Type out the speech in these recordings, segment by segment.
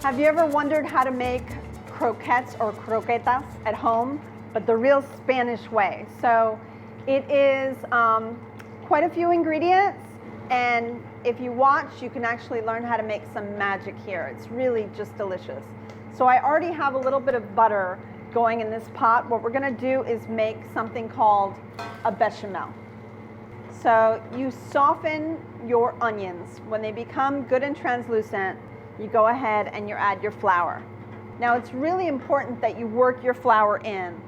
Have you ever wondered how to make croquettes or croquetas at home, but the real Spanish way? So it is quite a few ingredients, and if you watch, you can actually learn how to make some magic here. It's really just delicious. So I already have a little bit of butter going in this pot. What we're gonna do is make something called a bechamel. So you soften your onions. When they become good and translucent, you go ahead and you add your flour. Now it's really important that you work your flour in.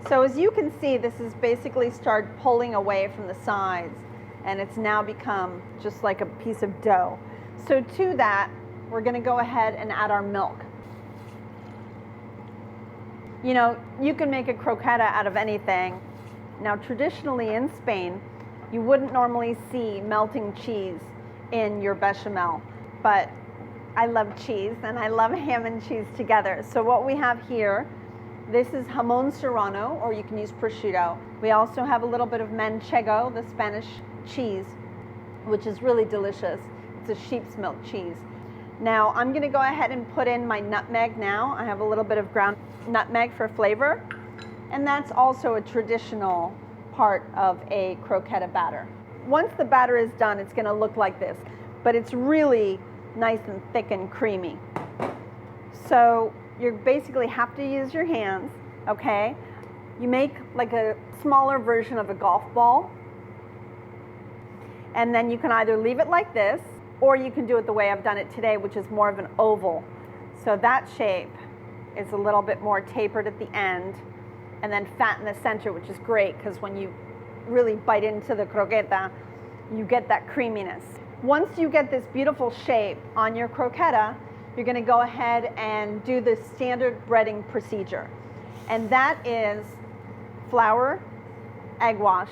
So as you can see, this has basically started pulling away from the sides, and it's now become just like a piece of dough. So to that, we're gonna go ahead and add our milk. You know, you can make a croqueta out of anything. Now traditionally in Spain, you wouldn't normally see melting cheese in your bechamel, but I love cheese and I love ham and cheese together. So what we have here, this is jamón serrano, or you can use prosciutto. We also have a little bit of manchego, the Spanish cheese, which is really delicious. It's a sheep's milk cheese. Now I'm gonna go ahead and put in my nutmeg now. I have a little bit of ground nutmeg for flavor, and that's also a traditional part of a croqueta batter. Once the batter is done, it's gonna look like this, but it's really nice and thick and creamy. So you basically have to use your hands, okay? You make like a smaller version of a golf ball, and then you can either leave it like this, or you can do it the way I've done it today, which is more of an oval. So that shape is a little bit more tapered at the end, and then fat in the center, which is great, because when you really bite into the croqueta, you get that creaminess. Once you get this beautiful shape on your croqueta, you're gonna go ahead and do the standard breading procedure. And that is flour, egg wash,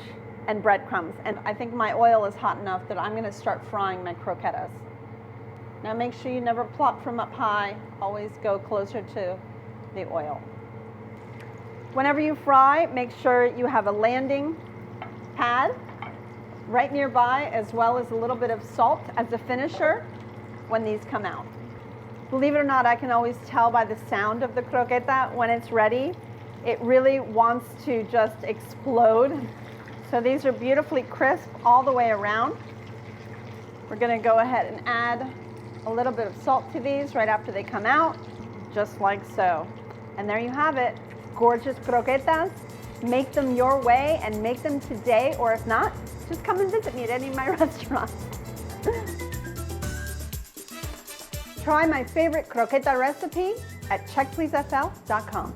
and breadcrumbs. And I think my oil is hot enough that I'm gonna start frying my croquetas. Now make sure you never plop from up high, always go closer to the oil. Whenever you fry, make sure you have a landing pad right nearby, as well as a little bit of salt as a finisher when these come out. Believe it or not, I can always tell by the sound of the croqueta when it's ready. It really wants to just explode. So these are beautifully crisp all the way around. We're gonna go ahead and add a little bit of salt to these right after they come out, just like so. And there you have it, gorgeous croquetas. Make them your way and make them today, or if not, just come and visit me at any of my restaurants. Try my favorite croqueta recipe at checkpleasefl.com.